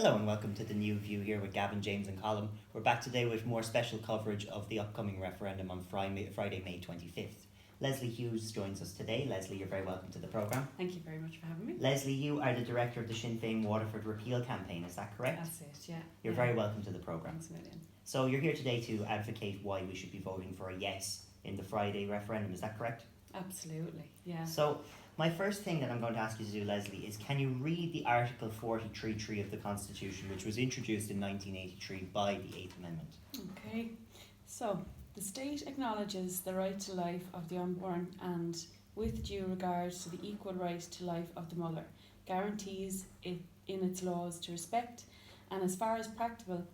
Hello and welcome to the New View here with Gavin, James and Colin. We're back today with more special coverage of the upcoming referendum on Friday, May 25th. Leslie Hughes joins us today. Leslie, you're very welcome to the programme. Thank you very much for having me. Leslie, you are the director of the Sinn Féin Waterford Repeal campaign, is that correct? That's it, yeah. You're very welcome to the programme. Thanks a million. So you're here today to advocate why we should be voting for a yes in the Friday referendum, is that correct? Absolutely, yeah. So my first thing that I'm going to ask you to do, Leslie, is can you read the Article 43.3 of the Constitution, which was introduced in 1983 by the 8th Amendment? Okay, so the state acknowledges the right to life of the unborn and, with due regard to the equal right to life of the mother, guarantees it in its laws to respect and, as far as practicable,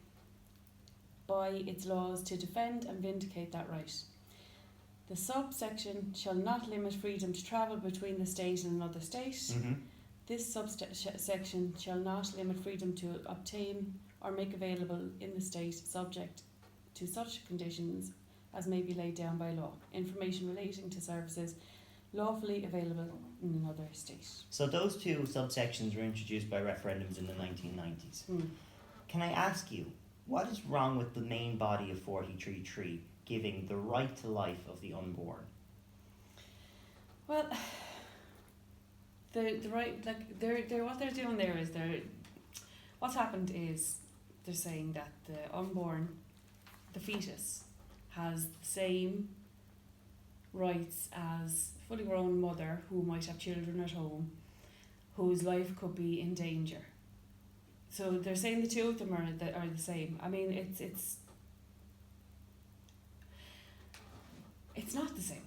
by its laws to defend and vindicate that right. The subsection shall not limit freedom to travel between the state and another state. This subsection shall not limit freedom to obtain or make available in the state, subject to such conditions as may be laid down by law, information relating to services lawfully available in another state. So those two subsections were introduced by referendums in the 1990s. Can I ask you, what is wrong with the main body of 43.3 giving the right to life of the unborn? Well, the right, like they're what they're doing there is what's happened is they're saying that the unborn, the fetus, has the same rights as a fully grown mother who might have children at home, whose life could be in danger. So they're saying the two of them are the same. I mean, it's not the same.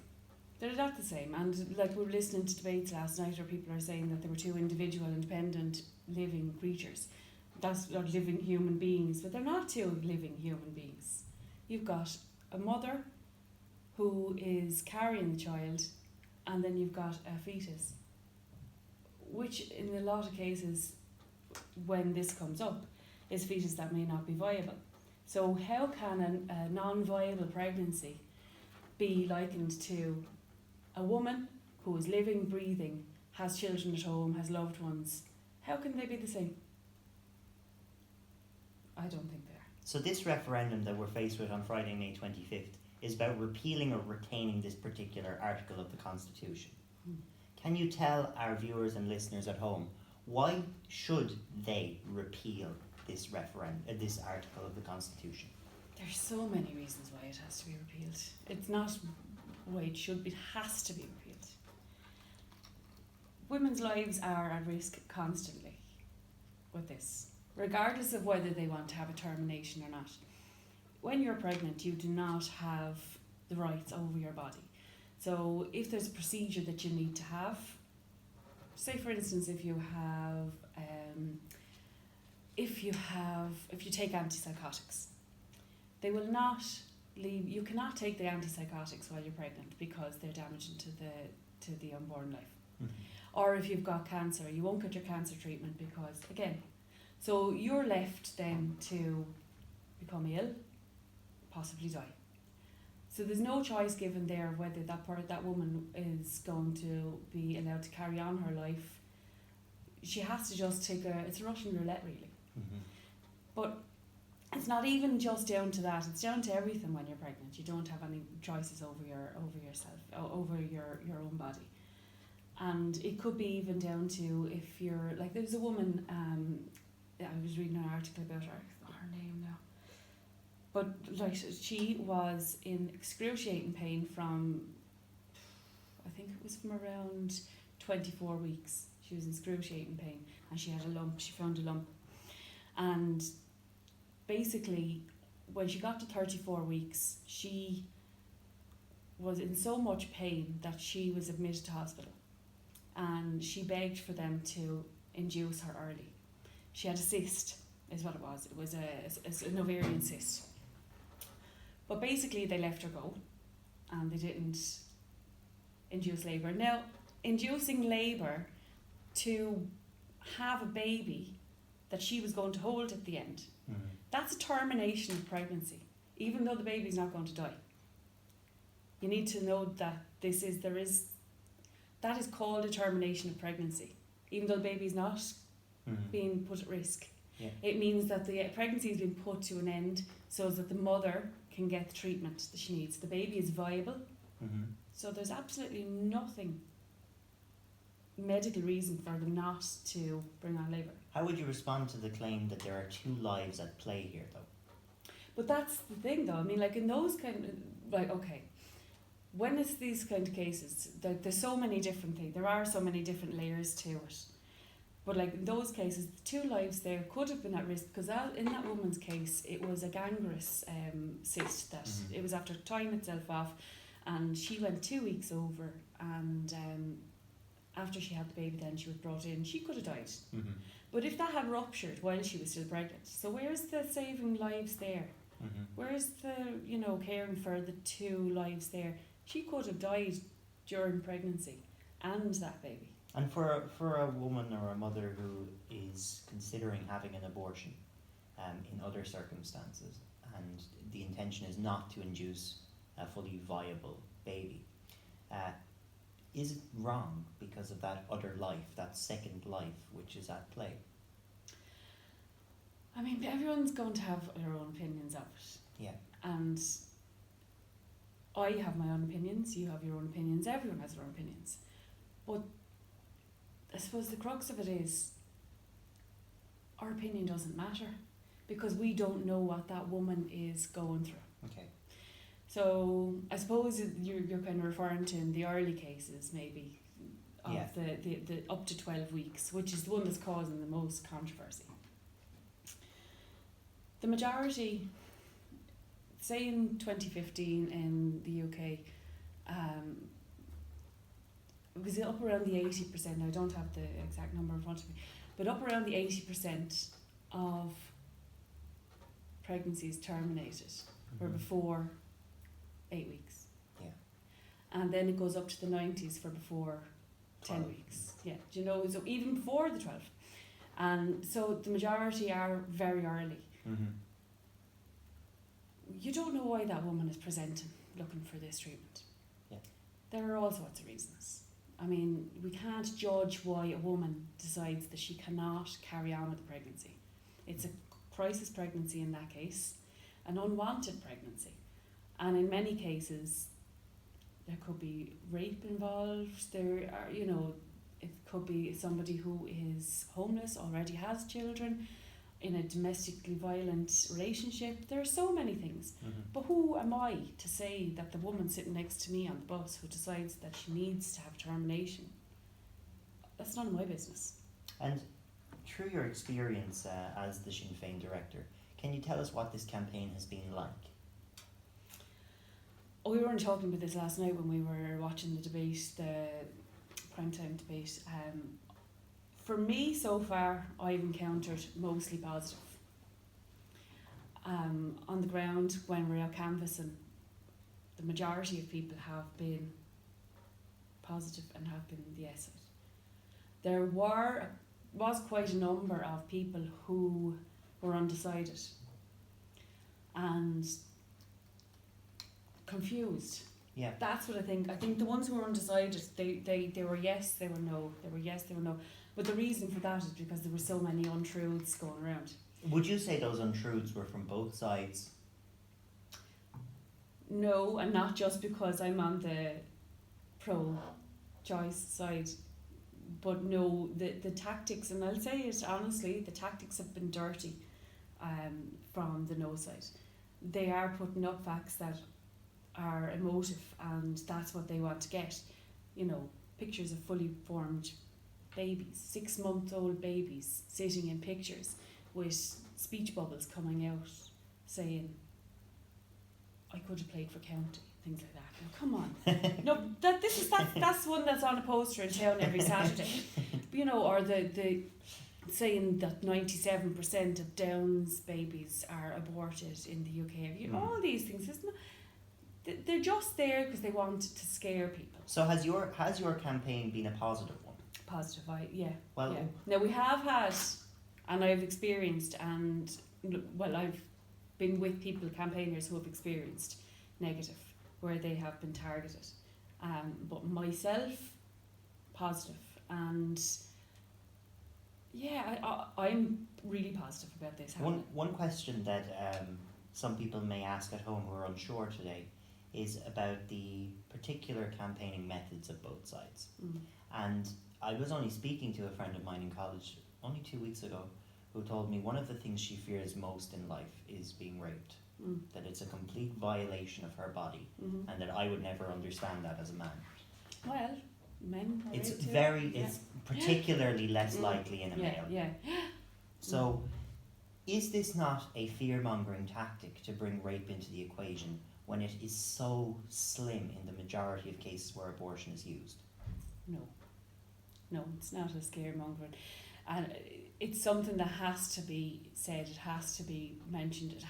They're not the same. And like we were listening to debates last night where people are saying that there were two individual, independent, living creatures. That's not living human beings, but they're not two living human beings. You've got a mother who is carrying the child, and then you've got a fetus, which in a lot of cases, when this comes up, is fetus that may not be viable. So how can a non-viable pregnancy be likened to a woman who is living, breathing, has children at home, has loved ones? How can they be the same? I don't think they are. So this referendum that we're faced with on Friday, May 25th, is about repealing or retaining this particular article of the Constitution. Can you tell our viewers and listeners at home, why should they repeal this this article of the Constitution? There's so many reasons why it has to be repealed. It's not why it should be, it has to be repealed. Women's lives are at risk constantly with this, regardless of whether they want to have a termination or not. When you're pregnant, you do not have the rights over your body. So if there's a procedure that you need to have, say for instance, if you take antipsychotics, they will not leave. You cannot take the antipsychotics while you're pregnant because they're damaging to the unborn life. Or if you've got cancer, you won't get your cancer treatment because, again, so you're left then to become ill, possibly die. So there's no choice given there whether that woman is going to be allowed to carry on her life. She has to just it's Russian roulette really. But it's not even just down to that, it's down to everything when you're pregnant. You don't have any choices over yourself, over your own body. And it could be even down to if you're, like there was a woman, I was reading an article about her, I forgot her name now. But like she was in excruciating pain from, I think it was from around 24 weeks. She was in excruciating pain and she had a lump, she found a lump. And basically, when she got to 34 weeks, she was in so much pain that she was admitted to hospital. And she begged for them to induce her early. She had a cyst, is what it was. It was an ovarian cyst. But basically, they let her go, and they didn't induce labour. Now, inducing labour to have a baby that she was going to hold at the end, that's a termination of pregnancy, even though the baby's not going to die. You need to know that that is called a termination of pregnancy, even though the baby's not being put at risk. Yeah. It means that the pregnancy has been put to an end so that the mother can get the treatment that she needs. The baby is viable, so there's absolutely nothing medical reason for them not to bring on labour. How would you respond to the claim that there are two lives at play here, though? But that's the thing, though. I mean, like in those kind of, like, okay, when it's these kind of cases, there's so many different things. There are so many different layers to it. But like in those cases, the two lives there could have been at risk because in that woman's case, it was a gangrenous cyst that it was after tying itself off, and she went 2 weeks over, and after she had the baby, then she was brought in. She could have died. But if that had ruptured while she was still pregnant, so where's the saving lives there? Where's the, caring for the two lives there? She could have died during pregnancy and that baby. And for a woman or a mother who is considering having an abortion in other circumstances, and the intention is not to induce a fully viable baby, is it wrong because of that other life, that second life which is at play? I mean, everyone's going to have their own opinions of it. Yeah. And I have my own opinions, you have your own opinions, everyone has their own opinions. But I suppose the crux of it is our opinion doesn't matter because we don't know what that woman is going through. Okay. So I suppose you're kind of referring to in the early cases maybe of the up to 12 weeks, which is the one that's causing the most controversy. The majority, say in 2015 in the UK, it was up around the 80%, I don't have the exact number in front of me, but up around the 80% of pregnancies terminated were before 8 weeks. Yeah. And then it goes up to the 90s for before 10 weeks. Yeah, do you know, so even before the 12. And so the majority are very early. You don't know why that woman is presenting looking for this treatment. Yeah. There are all sorts of reasons. I mean, we can't judge why a woman decides that she cannot carry on with the pregnancy. It's a crisis pregnancy in that case, an unwanted pregnancy. And in many cases, there could be rape involved. There are, it could be somebody who is homeless, already has children, in a domestically violent relationship. There are so many things. But who am I to say that the woman sitting next to me on the bus who decides that she needs to have termination? That's none of my business. And through your experience as the Sinn Féin director, can you tell us what this campaign has been like? Oh, we weren't talking about this last night when we were watching the debate, the primetime debate. For me, so far, I've encountered mostly positive. On the ground, when we're out canvassing, the majority of people have been positive and have been the yes side. There was quite a number of people who were undecided and confused. Yeah. That's what I think. I think the ones who were undecided, they were yes, they were no. They were yes, they were no. But the reason for that is because there were so many untruths going around. Would you say those untruths were from both sides? No, and not just because I'm on the pro-choice side, but no, the tactics, and I'll say it honestly, the tactics have been dirty from the no side. They are putting up facts that are emotive, and that's what they want to get. Pictures of fully formed babies, 6-month-old babies sitting in pictures with speech bubbles coming out saying, I could have played for county, things like that. Now, come on. No, that's one that's on a poster in town every Saturday. Or the saying that 97% of Downs babies are aborted in the UK. All these things, isn't it? They're just there because they want to scare people. So has your campaign been a positive one? Positive, yeah. Well, yeah. Now we have had, and I've experienced, and I've been with people, campaigners who have experienced negative, where they have been targeted. But myself, positive, and I'm really positive about this happening. One question that some people may ask at home who are unsure today is about the particular campaigning methods of both sides. And I was only speaking to a friend of mine in college only 2 weeks ago who told me one of the things she fears most in life is being raped. That it's a complete violation of her body, and that I would never understand that as a man. Well, men are It's raped too. it's particularly less likely in a male. Yeah. So, is this not a fear-mongering tactic to bring rape into the equation when it is so slim in the majority of cases where abortion is used? No, it's not a scaremongering. And it's something that has to be said, it has to be mentioned,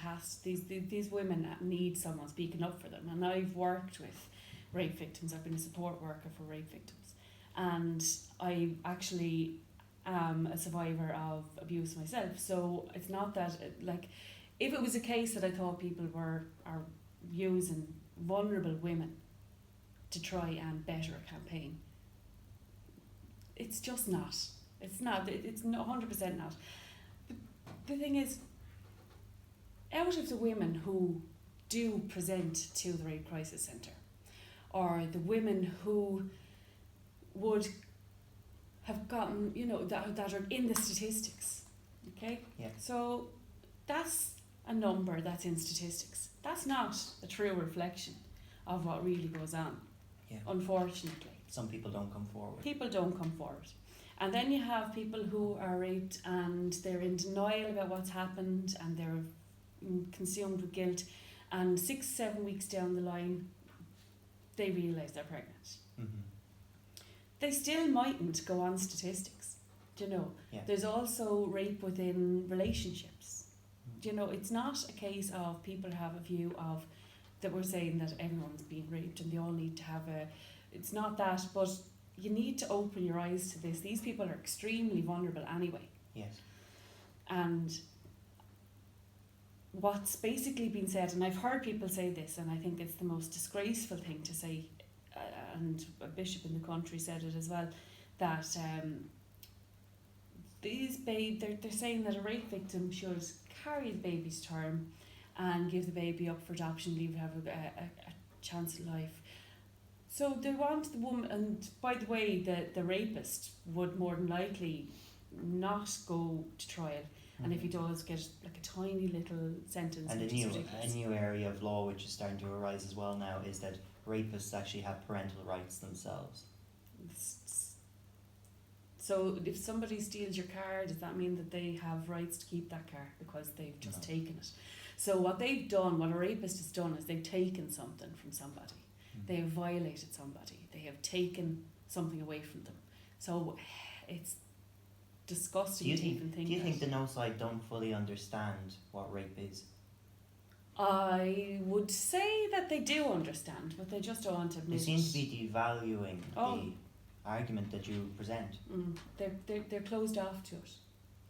these women need someone speaking up for them. And I've worked with rape victims, I've been a support worker for rape victims. And I actually am a survivor of abuse myself. So it's not that, if it was a case that I thought people are using vulnerable women to try and better a campaign, it's just not. It's not. It's 100% not. But the thing is, out of the women who do present to the Rape Crisis Centre, or the women who would have gotten, that are in the statistics, okay? Yeah. So that's a number that's in statistics. That's not a true reflection of what really goes on, unfortunately. Some people don't come forward. People don't come forward. And then you have people who are raped and they're in denial about what's happened and they're consumed with guilt, and 6-7 weeks down the line they realise they're pregnant. They still mightn't go on statistics, There's also rape within relationships. It's not a case of people have a view of that we're saying that everyone's being raped and they all need to have it's not that, but you need to open your eyes to this. These people are extremely vulnerable anyway. Yes. And what's basically been said, and I've heard people say this, and I think it's the most disgraceful thing to say, and a bishop in the country said it as well, that they're saying that a rape victim should carry the baby's term and give the baby up for adoption, leave it, have a chance at life. So they want the woman, and by the way, the rapist would more than likely not go to trial, and if he does, get a tiny little sentence. And a new area of law which is starting to arise as well now is that rapists actually have parental rights themselves. So if somebody steals your car, does that mean that they have rights to keep that car because they've just taken it? So what they've done, what a rapist has done, is they've taken something from somebody. They have violated somebody. They have taken something away from them. So it's disgusting to even think. Do you think the no side don't fully understand what rape is? I would say that they do understand, but they just don't want to admit it. They seem to be devaluing the argument that you present. They're closed off to it.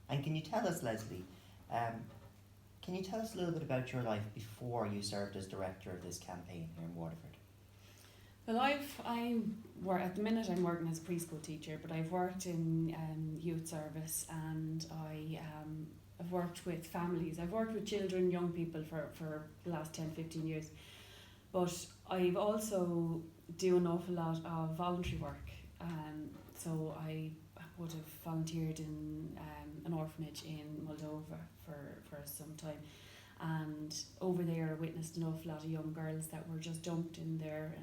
And can you tell us, Leslie, can you tell us a little bit about your life before you served as director of this campaign here in Waterford? Well, at the minute I'm working as a preschool teacher, but I've worked in youth service, and I've worked with families. I've worked with children, young people for the last 10-15 years. But I've also do an awful lot of voluntary work. So I would have volunteered in an orphanage in Moldova for some time. And over there I witnessed an awful lot of young girls that were just dumped in there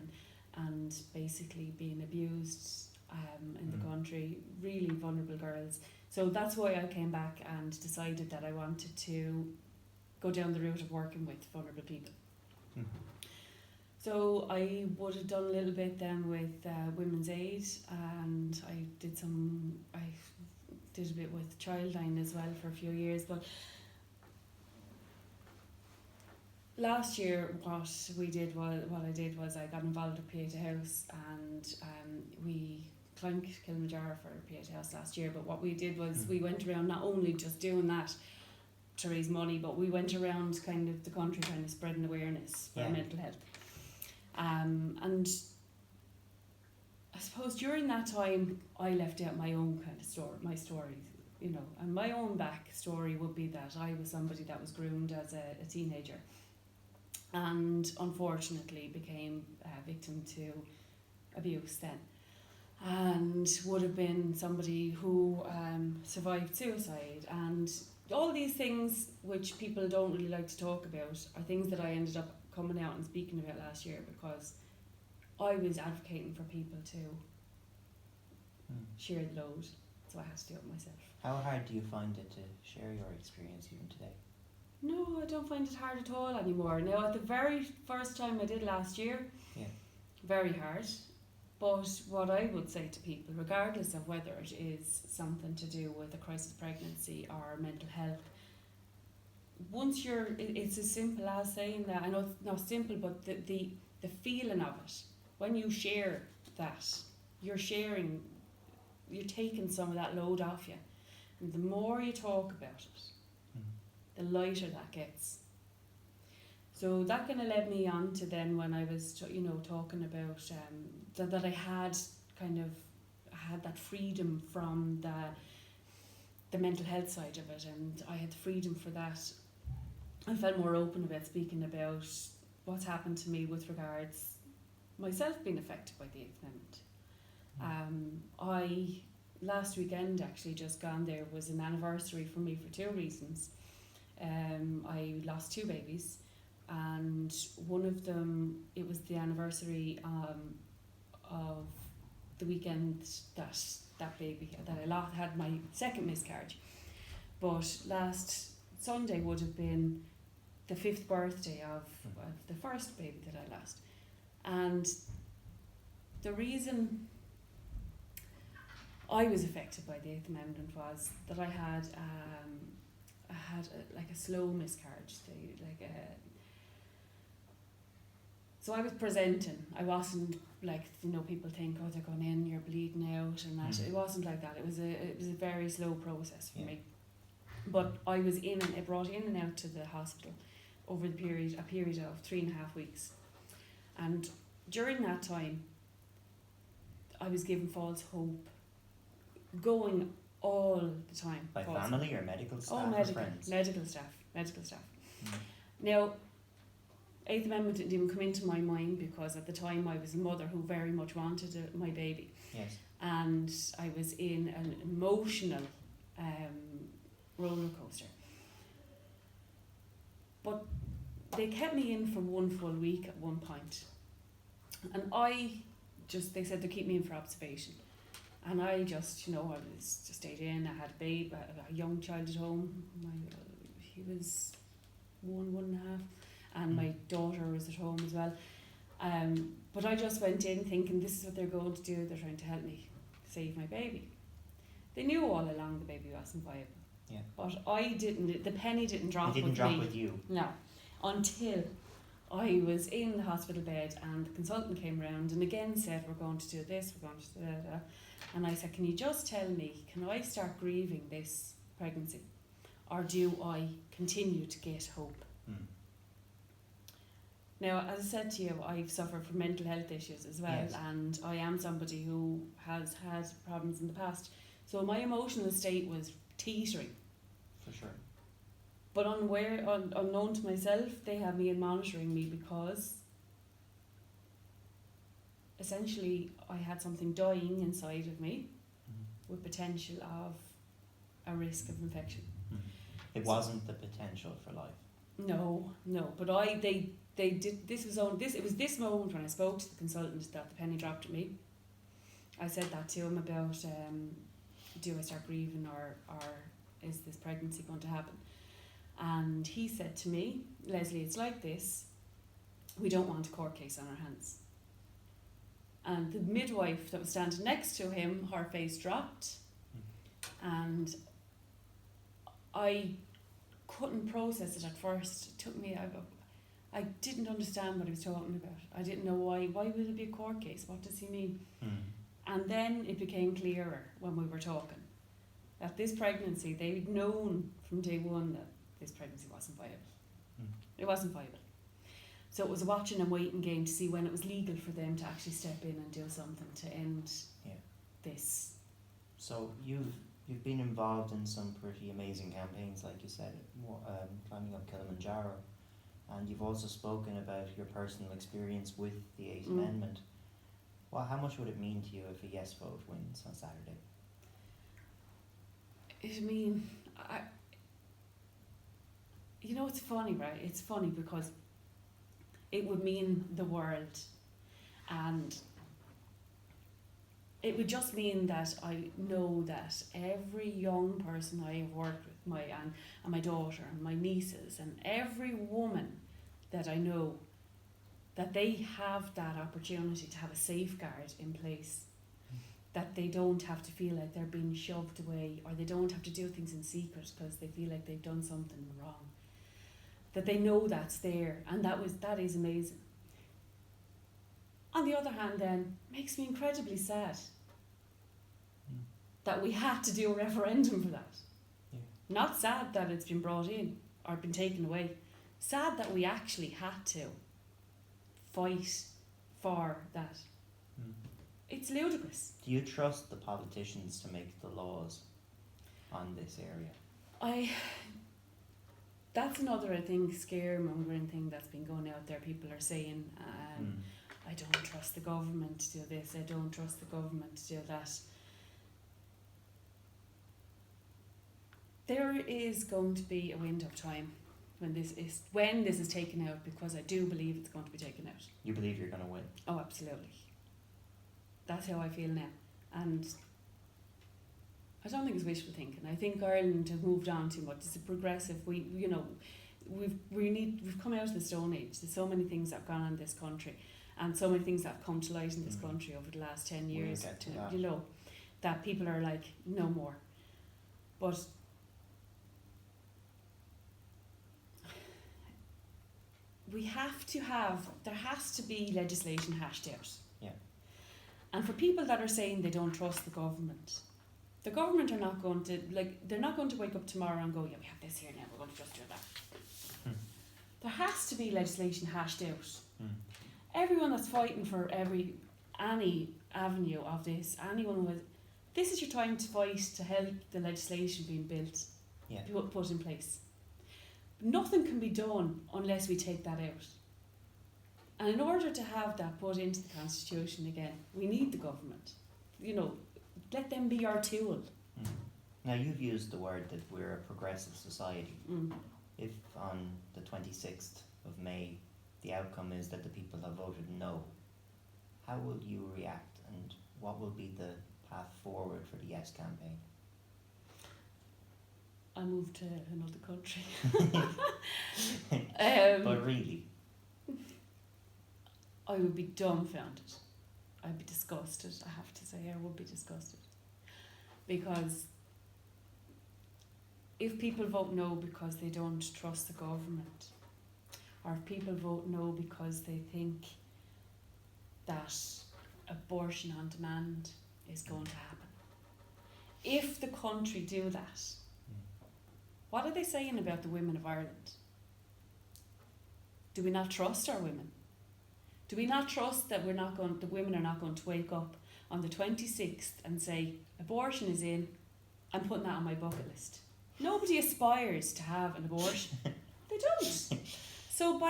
and basically being abused in the country, really vulnerable girls. So that's why I came back and decided that I wanted to go down the route of working with vulnerable people. So I would have done a little bit then with Women's Aid, and I did a bit with Childline as well for a few years. But last year, what I did was I got involved with Pieta House, and we climbed Kilimanjaro for Pieta House last year. But what we did was we went around not only just doing that to raise money, but we went around kind of the country kind of spreading awareness for mental health. And I suppose during that time I left out my own kind of story, you know, and my own backstory would be that I was somebody that was groomed as a teenager, and unfortunately became a victim to abuse then, and would have been somebody who survived suicide, and all these things which people don't really like to talk about are things that I ended up coming out and speaking about last year, because I was advocating for people to share the load, so I had to do it myself. How hard do you find it to share your experience even today? No, I don't find it hard at all anymore. Now, at the very first time I did last year, very hard. But what I would say to people, regardless of whether it is something to do with a crisis pregnancy or mental health, once it's as simple as saying that. I know it's not simple, but the feeling of it, when you share that, you're taking some of that load off you. And the more you talk about it, the lighter that gets. So that kind of led me on to then when I was, talking about that I had that freedom from the mental health side of it, and I had the freedom for that. I felt more open about speaking about what's happened to me with regards myself being affected by the 8th Amendment. Last weekend, actually just gone there, was an anniversary for me for two reasons. I lost two babies, and one of them, it was the anniversary of the weekend that baby, that I had my second miscarriage. But last Sunday would have been the 5th birthday of the first baby that I lost. And the reason I was affected by the 8th Amendment was that I had a slow miscarriage. So I was presenting. I wasn't like, people think, oh, they're going in, you're bleeding out and that. It wasn't like that. It was a very slow process for me. But I was brought in and out to the hospital over a period of 3.5 weeks. And during that time, I was given false hope, going all the time. By family or medical staff or friends? Medical staff. Now, 8th Amendment didn't even come into my mind, because at the time I was a mother who very much wanted my baby. Yes. And I was in an emotional roller coaster. But they kept me in for one full week at one point. And they said they'd keep me in for observation. And I just, I was just stayed in. I had a young child at home. He was 1.5, and my daughter was at home as well. But I just went in thinking, this is what they're going to do. They're trying to help me save my baby. They knew all along the baby wasn't viable. Yeah. But I didn't. The penny didn't drop with me. It didn't drop with you. No, until I was in the hospital bed and the consultant came round and again said, we're going to do this, we're going to do that. And I said, can you just tell me, can I start grieving this pregnancy, or do I continue to get hope? Now, as I said to you, I've suffered from mental health issues as well, and I am somebody who has had problems in the past. So my emotional state was teetering. For sure. But unknown to myself, they had me in monitoring me, because essentially I had something dying inside of me with potential of a risk of infection. It wasn't the potential for life. No. But they did. It was this moment when I spoke to the consultant that the penny dropped at me. I said that to him about, do I start grieving, or is this pregnancy going to happen? And he said to me, Leslie, it's like this. We don't want a court case on our hands. And the midwife that was standing next to him, her face dropped, and I couldn't process it at first. It took me, I didn't understand what he was talking about. I didn't know why would it be a court case? What does he mean? And then it became clearer when we were talking that this pregnancy, they'd known from day one that this pregnancy wasn't viable. It wasn't viable. So it was a watching and waiting game to see when it was legal for them to actually step in and do something to end this. So you've You've been involved in some pretty amazing campaigns, like you said, climbing up Kilimanjaro, and you've also spoken about your personal experience with the Eighth Amendment. Well, how much would it mean to you if a yes vote wins on Saturday? It's funny, right? It's funny because it would mean the world, and it would just mean that I know that every young person I have worked with, and my daughter and my nieces and every woman that I know, that they have that opportunity to have a safeguard in place, that they don't have to feel like they're being shoved away, or they don't have to do things in secret because they feel like they've done something wrong. That they know that's there, and that is amazing. On the other hand, then, makes me incredibly sad that we had to do a referendum for that. Yeah. Not sad that it's been brought in or been taken away. Sad that we actually had to fight for that. It's ludicrous. Do you trust the politicians to make the laws on this area? That's another, I think, scaremongering thing that's been going out there. People are saying, I don't trust the government to do this, I don't trust the government to do that. There is going to be a window of time when this is taken out, because I do believe it's going to be taken out. You believe you're going to win? Oh, absolutely. That's how I feel now. And I don't think it's wishful thinking. I think Ireland has moved on too much. It's a progressive. We've come out of the Stone Age. There's so many things that have gone on in this country, and so many things that have come to light in this country over the last 10 years. We'll get to that. That people are like, no more. But there has to be legislation hashed out. Yeah. And for people that are saying they don't trust the government are not going to, they're not going to wake up tomorrow and go, yeah, we have this here now, we're going to just do that. There has to be legislation hashed out. Everyone that's fighting for any avenue of this, this is your time to fight to help the legislation being built, put in place. Nothing can be done unless we take that out. And in order to have that put into the Constitution again, we need the government. Let them be our tool. Now, you've used the word that we're a progressive society. If on the 26th of May the outcome is that the people have voted no, how will you react, and what will be the path forward for the Yes campaign? I moved to another country. But really? I would be dumbfounded. I'd be disgusted, I have to say. I would be disgusted. Because if people vote no because they don't trust the government, or if people vote no because they think that abortion on demand is going to happen, if the country do that, what are they saying about the women of Ireland? Do we not trust our women? Do we not trust that the women are not going to wake up on the 26th and say, abortion is in, I'm putting that on my bucket list? Nobody aspires to have an abortion. They don't. So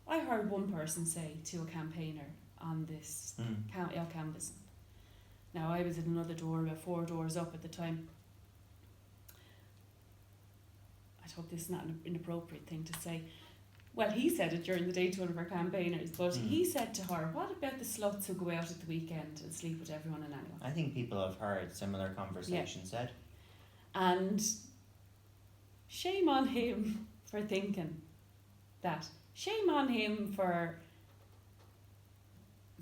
I heard one person say to a campaigner on this canvassing. Now, I was at another door, about 4 doors up at the time. I hope this is not an inappropriate thing to say. Well, he said it during the day to one of our campaigners, but he said to her, what about the sluts who go out at the weekend and sleep with everyone and anyone? I think people have heard similar conversations said. And shame on him for thinking that. Shame on him for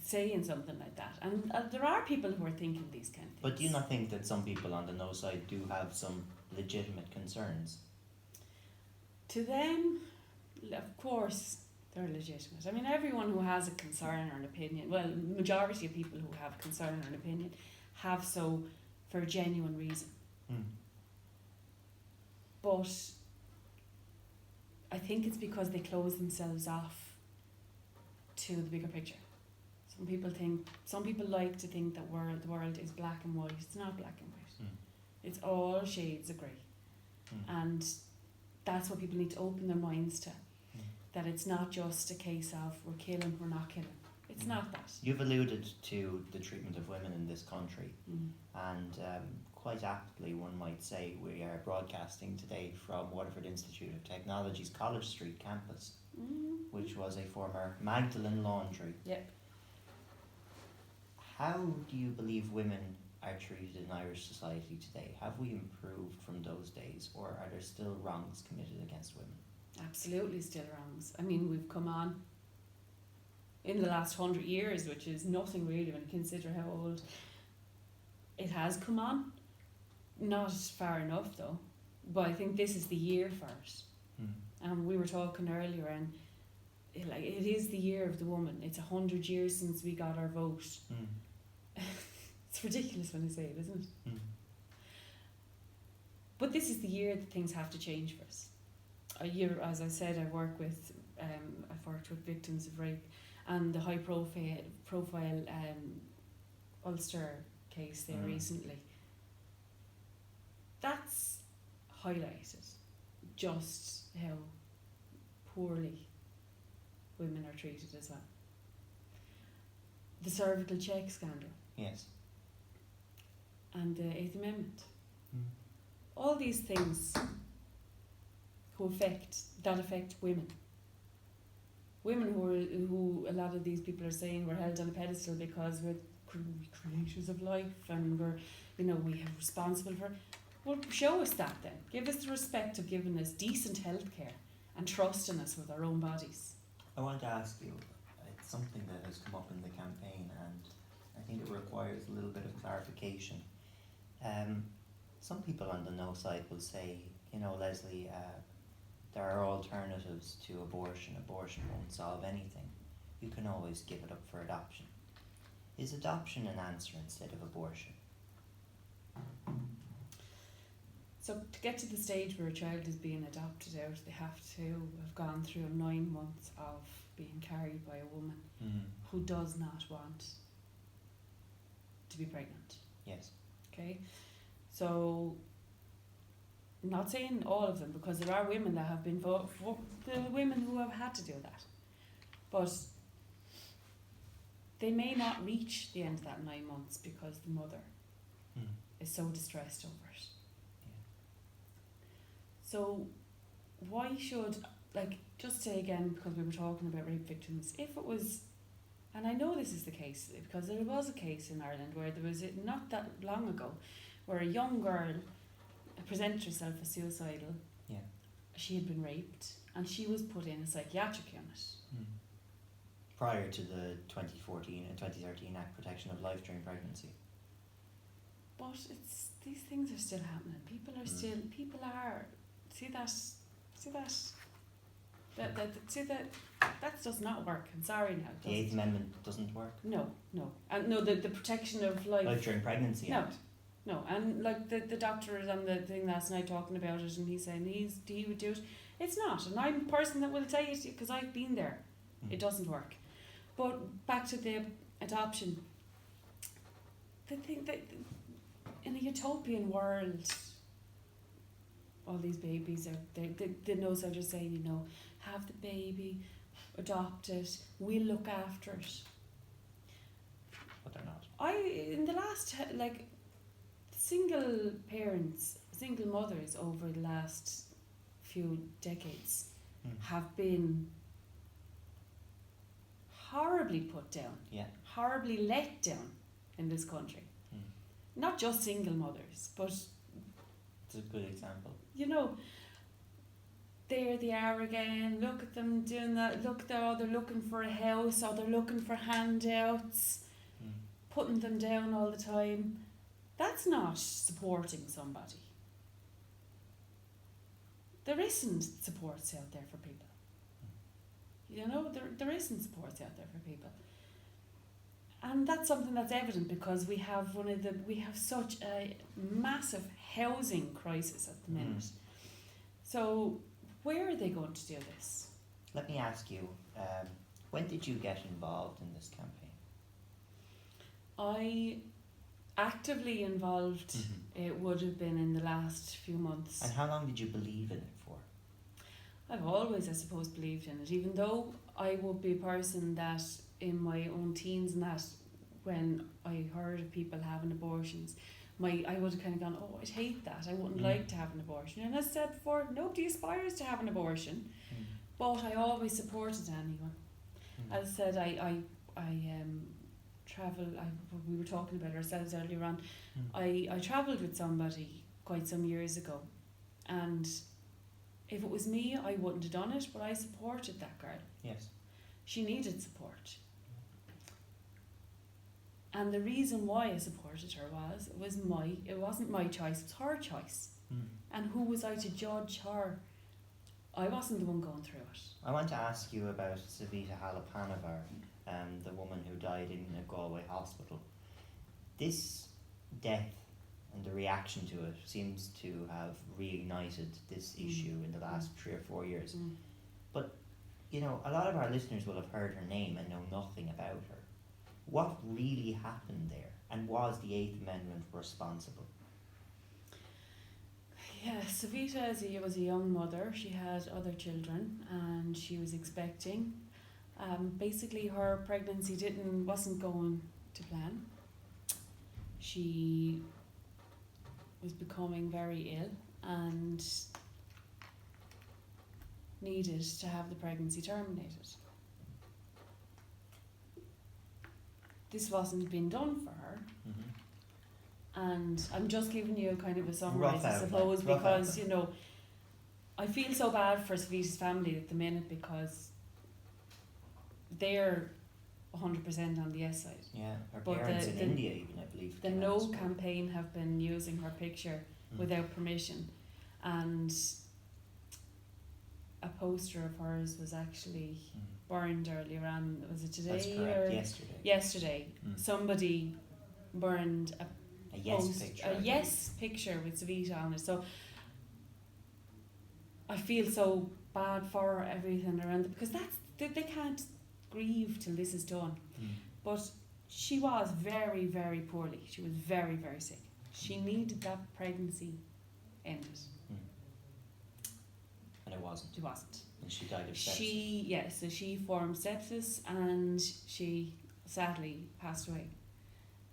saying something like that. And there are people who are thinking these kind of things. But do you not think that some people on the no side do have some legitimate concerns? To them, of course, they're legitimate. I mean, everyone who has a concern or an opinion, well, majority of people who have concern or an opinion have so for a genuine reason. But I think it's because they close themselves off to the bigger picture. Some people like to think that the world is black and white. It's not black and white. It's all shades of grey. And that's what people need to open their minds to. That it's not just a case of we're killing, we're not killing. It's not that. You've alluded to the treatment of women in this country, and quite aptly one might say we are broadcasting today from Waterford Institute of Technology's College Street campus, which was a former Magdalen laundry. Yep. How do you believe women are treated in Irish society today? Have we improved from those days, or are there still wrongs committed against women? Absolutely still wrongs. I mean, we've come on in the last 100 years, which is nothing really when you consider how old it has come on. Not far enough though, but I think this is the year for it. And we were talking earlier, and it is the year of the woman. It's 100 years since we got our vote. It's ridiculous when I say it, isn't it? But this is the year that things have to change for us. As I said, I've worked with victims of rape, and the high profile Ulster case there recently. That's highlighted just how poorly women are treated as well. The cervical check scandal. Yes. And the Eighth Amendment. All these things affect women. Women who a lot of these people are saying we're held on a pedestal because we're creators of life and we have responsible for. Well, show us that then. Give us the respect of giving us decent health care and trusting us with our own bodies. I want to ask you, it's something that has come up in the campaign, and I think it requires a little bit of clarification. Some people on the no side will say, Leslie, there are alternatives to abortion. Abortion won't solve anything. You can always give it up for adoption. Is adoption an answer instead of abortion? So to get to the stage where a child is being adopted out, they have to have gone through 9 months of being carried by a woman who does not want to be pregnant. Yes. Okay? So, I'm not saying all of them, because there are women that have been the women who have had to do that. But they may not reach the end of that 9 months because the mother is so distressed over it. So why should, just say again, because we were talking about rape victims, if it was, and I know this is the case, because there was a case in Ireland where there was, not that long ago, where a young girl presented herself as suicidal. Yeah. She had been raped, and she was put in a psychiatric unit. Prior to the 2014 and 2013 Act Protection of Life during pregnancy. But these things are still happening. People are, that does not work. I'm sorry now. The Eighth Amendment doesn't work? No. And no, the protection of life. Life during pregnancy. No, and the doctor was on the thing last night talking about it, and he's saying he would do it. It's not, and I'm a person that will tell you, because I've been there. It doesn't work. But back to the adoption. The thing that in a utopian world, all these babies are the no-siders are saying, have the baby, adopt it, we'll look after it. But they're not. In the last single parents, single mothers over the last few decades have been horribly put down, horribly let down in this country. Not just single mothers, but it's a good example. There they are again, look at them doing that, they're looking for a house, or they're looking for handouts, putting them down all the time. That's not supporting somebody. There isn't supports out there for people. There isn't supports out there for people. And that's something that's evident because we have such a massive housing crisis at the minute. So where are they going to do this? Let me ask you, when did you get involved in this campaign? I actively involved, it would have been in the last few months. And how long did you believe in it for? I've always, I suppose, believed in it, even though I would be a person that in my own teens and that when I heard of people having abortions, I would have kind of gone, oh, I'd hate that. I wouldn't like to have an abortion. And as I said before, nobody aspires to have an abortion, but I always supported anyone. As I said, I travel. We were talking about ourselves earlier on. I travelled with somebody quite some years ago, and if it was me, I wouldn't have done it, but I supported that girl. Yes. She needed support. And the reason why I supported her it wasn't my choice, it was her choice. And who was I to judge her? I wasn't the one going through it. I want to ask you about Savita Hallapanavar, the woman who died in a Galway hospital. This death and the reaction to it seems to have reignited this issue in the last 3 or 4 years. But, you know, a lot of our listeners will have heard her name and know nothing about her. What really happened there, and was the Eighth Amendment responsible? Yeah, Savita was a young mother. She had other children and she was expecting. Basically her pregnancy wasn't going to plan. She was becoming very ill and needed to have the pregnancy terminated. This wasn't being done for her. And I'm just giving you kind of a summary, I suppose, because, you know, I feel so bad for Savita's family at the minute because they're 100% on the yes side. Yeah, her parents in India even, I believe. The No campaign have been using her picture without permission, and a poster of hers was actually burned earlier on. Was it today? That's correct. Or yesterday. Somebody burned a yes picture with Savita on it. So I feel so bad for everything around it, because they can't grieve till this is done. But she was very, very poorly. She was very, very sick. She needed that pregnancy ended. And it wasn't. She wasn't. And she died of sepsis. So she formed sepsis and she sadly passed away.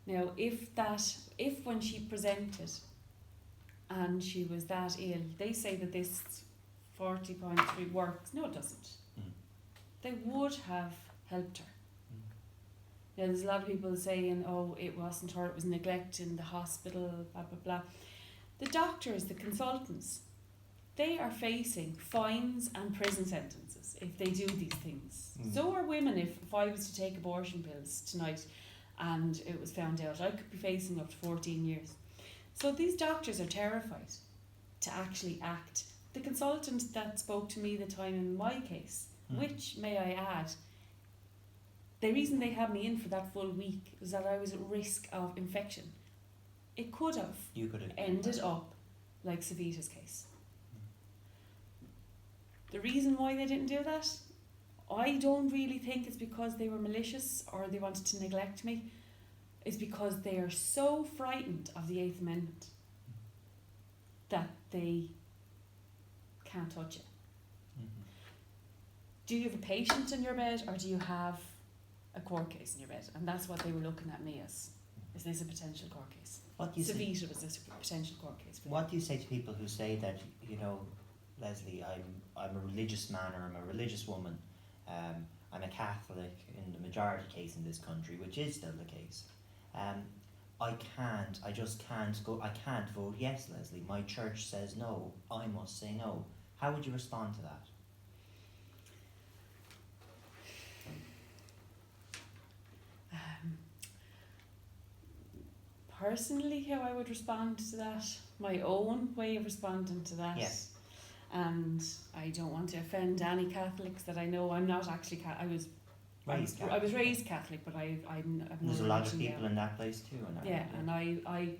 Now, if when she presented and she was that ill, they say that this 40.3 works. No, it doesn't. They would have helped her. Now, there's a lot of people saying, oh, it wasn't her, it was neglect in the hospital, blah, blah, blah. The doctors, the consultants, they are facing fines and prison sentences if they do these things. So are women. If I was to take abortion pills tonight and it was found out, I could be facing up to 14 years. So these doctors are terrified to actually act. The consultant that spoke to me the time in my case, which, may I add, the reason they had me in for that full week was that I was at risk of infection. It could have ended up like Savita's case. The reason why they didn't do that, I don't really think it's because they were malicious or they wanted to neglect me. It's because they are so frightened of the Eighth Amendment that they can't touch it. Do you have a patient in your bed, or do you have a court case in your bed? And that's what they were looking at me as. Is this a potential court case? Savita was this a potential court case. What do you say to people who say that, you know, Leslie, I'm a religious man or I'm a religious woman, I'm a Catholic in the majority case in this country, which is still the case. I can't vote yes, Leslie. My church says no, I must say no. How would you respond to that? Personally, how I would respond to that, my own way of responding to that. Yes. And I don't want to offend any Catholics that I know. I'm not actually I was raised Catholic, but I'm there's a lot of people in that place too. And I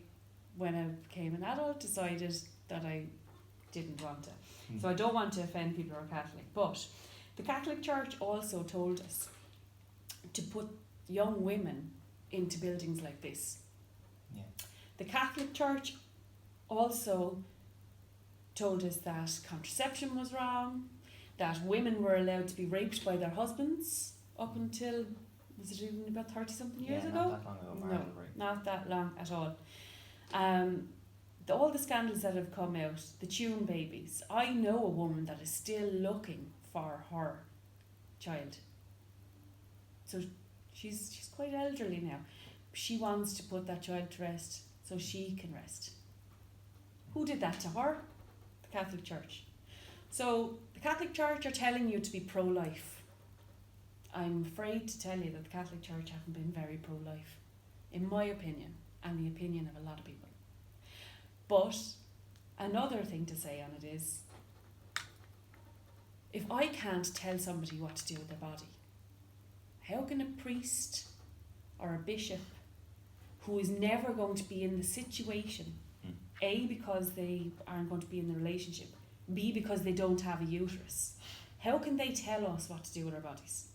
when I became an adult, decided that I didn't want to. So I don't want to offend people who are Catholic. But the Catholic Church also told us to put young women into buildings like this. Yeah. The Catholic Church also told us that contraception was wrong, that women were allowed to be raped by their husbands up until, was it even about 30 something years ago? Not that long ago, marital rape. Not that long at all. All the scandals that have come out, the tune babies. I know a woman that is still looking for her child. So she's quite elderly now. She wants to put that child to rest so she can rest. Who did that to her? The Catholic Church. So the Catholic Church are telling you to be pro-life. I'm afraid to tell you that the Catholic Church haven't been very pro-life, in my opinion, and the opinion of a lot of people. But another thing to say on it is, if I can't tell somebody what to do with their body, how can a priest or a bishop who is never going to be in the situation, A, because they aren't going to be in the relationship, B, because they don't have a uterus, how can they tell us what to do with our bodies?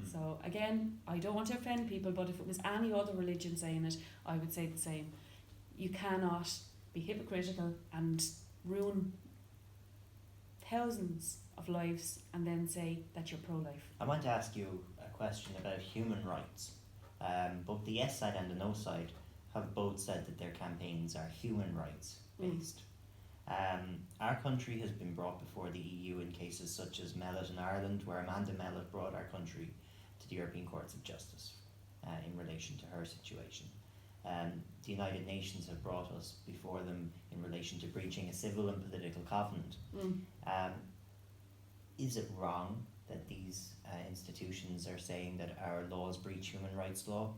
So again, I don't want to offend people, but if it was any other religion saying it, I would say the same. You cannot be hypocritical and ruin thousands of lives and then say that you're pro-life. I want to ask you a question about human rights. Both the yes side and the no side have both said that their campaigns are human rights based. Our country has been brought before the EU in cases such as Mellett in Ireland, where Amanda Mellett brought our country to the European Courts of Justice in relation to her situation. The United Nations have brought us before them in relation to breaching a civil and political covenant. Is it wrong that these institutions are saying that our laws breach human rights law?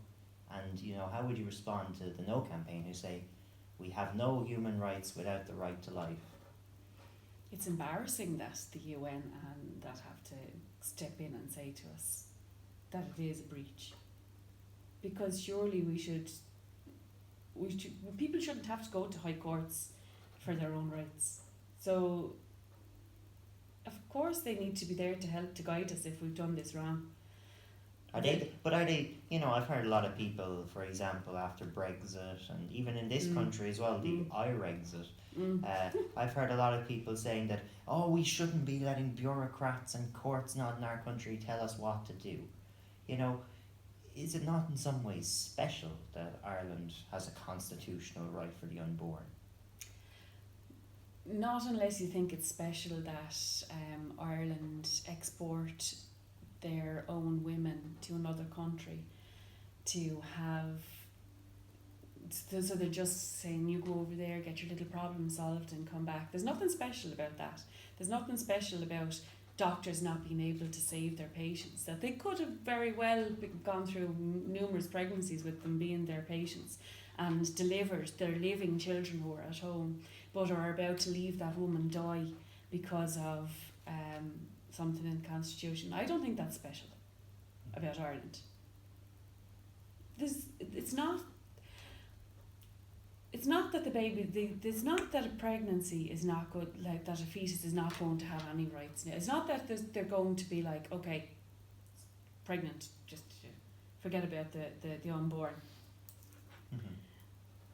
And how would you respond to the no campaign who say we have no human rights without the right to life? It's embarrassing that the UN and that have to step in and say to us that it is a breach, because surely people shouldn't have to go to high courts for their own rights. So of course they need to be there to help to guide us if we've done this wrong. Are they? I've heard a lot of people, for example, after Brexit and even in this country as well, the Irexit, I've heard a lot of people saying that, we shouldn't be letting bureaucrats and courts not in our country tell us what to do. Is it not in some ways special that Ireland has a constitutional right for the unborn? Not unless you think it's special that Ireland export their own women to another country to have, so they're just saying you go over there, get your little problem solved and come back. There's nothing special about that. There's nothing special about doctors not being able to save their patients, that they could have very well gone through numerous pregnancies with them being their patients and delivered their living children who are at home but are about to leave that woman die because of something in the Constitution. I don't think that's special about Ireland. It's not that the baby, it's not that a pregnancy is not good, like that a fetus is not going to have any rights. It's not that they're going to be like, okay, pregnant, just forget about the unborn.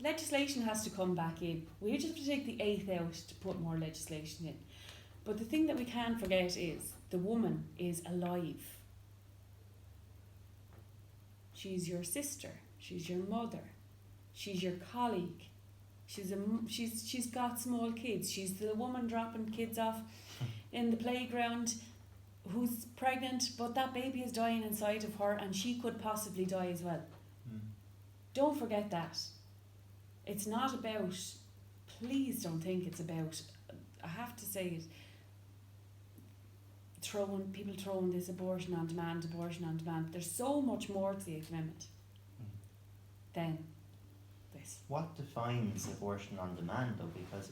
Legislation has to come back in. We just have to take the 8th out to put more legislation in. But the thing that we can't forget is the woman is alive. She's your sister. She's your mother. She's your colleague. She's got small kids. She's the woman dropping kids off in the playground who's pregnant, but that baby is dying inside of her and she could possibly die as well. Don't forget that. It's not about, please don't think it's about, I have to say it, people throwing this abortion on demand. There's so much more to the 8th Amendment than this. What defines abortion on demand though? Because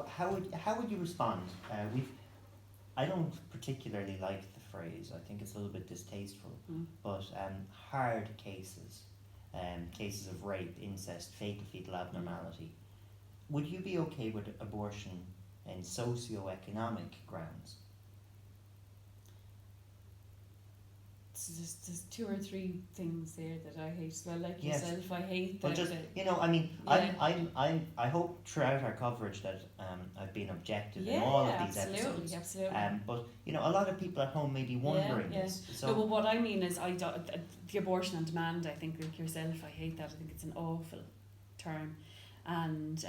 how would you respond? I don't particularly like the phrase. I think it's a little bit distasteful. But hard cases, cases of rape, incest, fatal fetal abnormality, would you be okay with abortion in socio-economic grounds? there's 2 or 3 things there that I hate as well, like Yes. yourself. I hate But that. just, you know, I mean, Yeah. I hope throughout our coverage that I've been objective in Yeah, all of these absolutely, episodes. absolutely. But you know, a lot of people at home may be wondering Yeah. this. So No, but what I mean is, the abortion on demand, I think, like yourself, I hate that. I think it's an awful term. And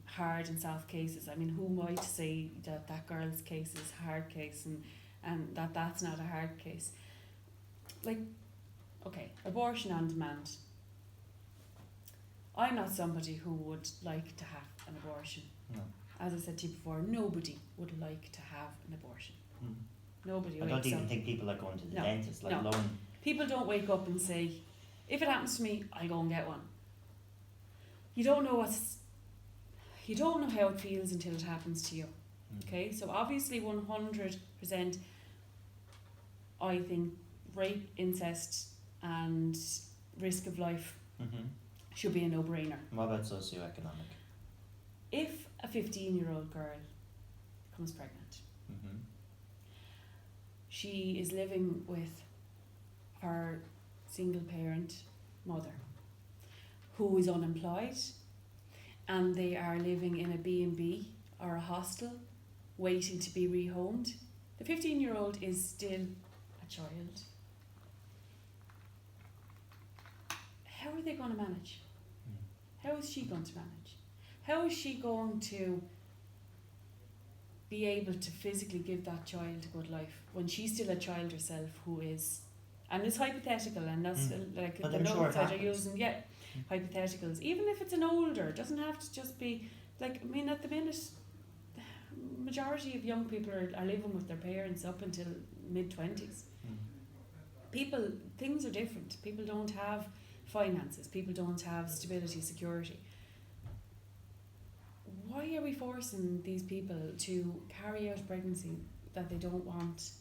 hard and soft cases. I mean, who am I to say that girl's case is a hard case and that's not a hard case? Like, okay, abortion on demand. I'm not somebody who would like to have an abortion. no. As I said to you before, nobody would like to have an abortion. Mm. Nobody I don't wakes even up. think people are going to the No, dentist, let no. alone. People don't wake up and say, if it happens to me, I'll go and get one. You don't know how it feels until it happens to you. Okay, so obviously 100%, I think rape, incest and risk of life Mm-hmm. should be a no-brainer. What about socioeconomic? If a 15-year-old girl becomes pregnant, Mm-hmm. she is living with her single parent mother who is unemployed, and they are living in a B&B or a hostel waiting to be rehomed. The 15-year-old is still a child. How are they going to manage? How is she going to manage? How is she going to be able to physically give that child a good life when she's still a child herself who is, and it's hypothetical, and that's like But the I'm sure it notes that are happens. using, hypotheticals, even if it's an older, it doesn't have to just be, like, I mean, at the minute, majority of young people are living with their parents up until mid-20s. Things are different. People don't have finances, people don't have stability, security. Why are we forcing these people to carry out pregnancy that they don't want?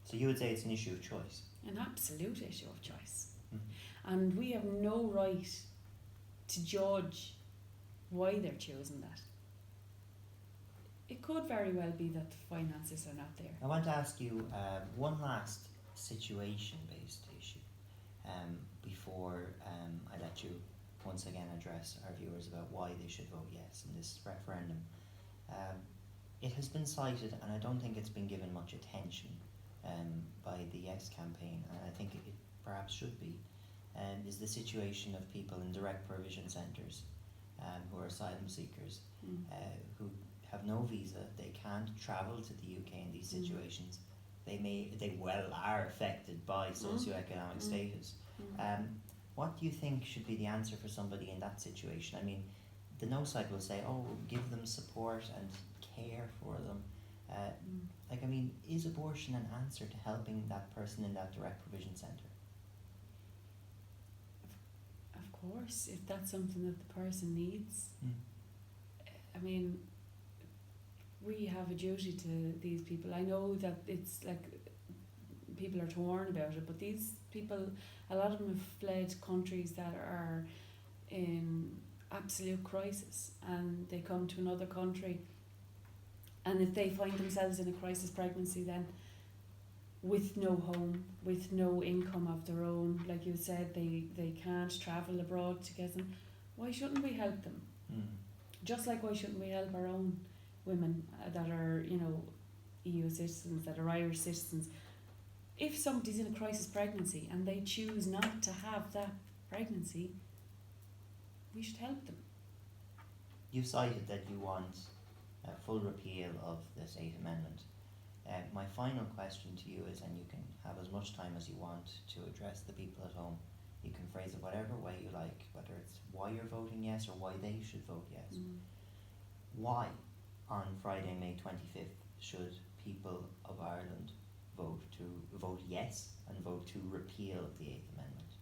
So you would say it's an issue of choice? An absolute issue of choice. Mm. And we have no right to judge why they're choosing that. It could very well be that the finances are not there. I want to ask you one last situation-based issue before I let you once again address our viewers about why they should vote yes in this referendum. It has been cited, and I don't think it's been given much attention by the Yes campaign, and I think it perhaps should be, is the situation of people in direct provision centres who are asylum seekers, who have no visa, they can't travel to the UK in these situations. They are affected by socioeconomic status. What do you think should be the answer for somebody in that situation? I mean, the no side will say, oh, give them support and care for them. Like, I mean, is abortion an answer to helping that person in that direct provision centre? Of course, if that's something that the person needs. I mean, we have a duty to these people. I know that it's like people are torn about it, but these people, a lot of them have fled countries that are in absolute crisis, and they come to another country, and if they find themselves in a crisis pregnancy, then with no home, with no income of their own, like you said, they can't travel abroad to get them, why shouldn't we help them? Just like why shouldn't we help our own women that are, you know, EU citizens, that are Irish citizens? If somebody's in a crisis pregnancy and they choose not to have that pregnancy, we should help them. You've cited that you want a full repeal of this 8th Amendment. My final question to you is, and you can have as much time as you want to address the people at home, you can phrase it whatever way you like, whether it's why you're voting yes or why they should vote yes. Why, on Friday, May 25th, should people of Ireland vote yes and vote to repeal the 8th Amendment?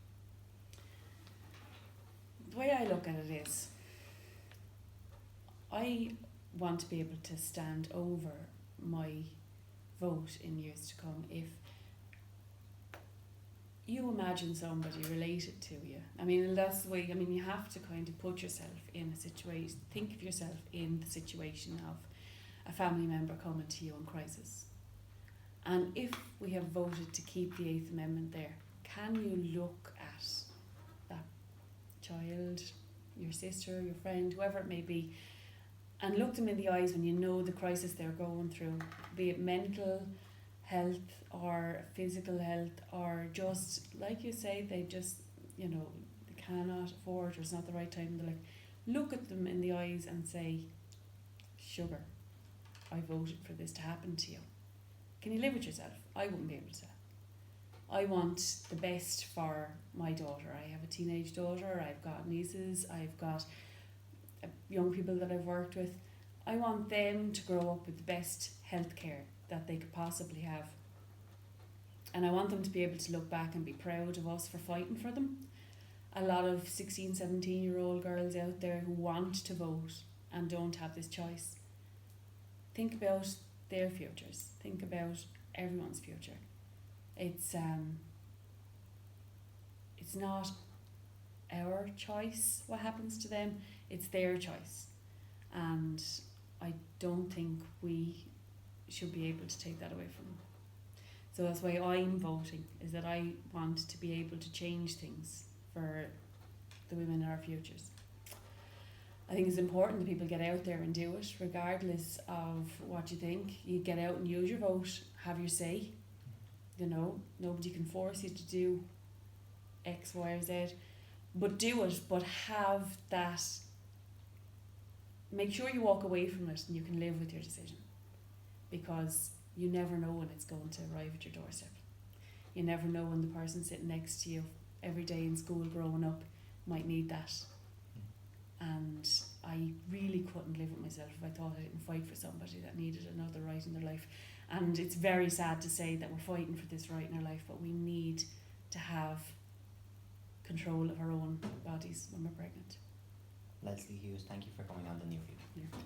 The way I look at it is, I want to be able to stand over my vote in years to come. If you imagine somebody related to you, I mean, that's the way, I mean, you have to kind of put yourself in a situation, think of yourself in the situation of a family member coming to you in crisis. And if we have voted to keep the 8th Amendment there, can you look at that child, your sister, your friend, whoever it may be, and look them in the eyes when you know the crisis they're going through, be it mental health or physical health, or just, like you say, they just, they cannot afford, or it's not the right time in their life. Look at them in the eyes and say, sugar, I voted for this to happen to you. Can you live with yourself? I wouldn't be able to. I want the best for my daughter. I have a teenage daughter, I've got nieces, I've got young people that I've worked with. I want them to grow up with the best health care that they could possibly have. And I want them to be able to look back and be proud of us for fighting for them. A lot of 16, 17-year-old girls out there who want to vote and don't have this choice. Think about their futures. Think about everyone's future. It's not our choice what happens to them, it's their choice. And I don't think we should be able to take that away from them. So that's why I'm voting, is that I want to be able to change things for the women in our futures. I think it's important that people get out there and do it, regardless of what you think. You get out and use your vote, have your say. Nobody can force you to do X, Y, or Z, but do it. But have that. Make sure you walk away from it and you can live with your decision, because you never know when it's going to arrive at your doorstep. You never know when the person sitting next to you every day in school growing up might need that. And I really couldn't live with myself if I thought I didn't fight for somebody that needed another right in their life. And it's very sad to say that we're fighting for this right in our life, but we need to have control of our own bodies when we're pregnant. Leslie Hughes, thank you for coming on The New View. Yeah.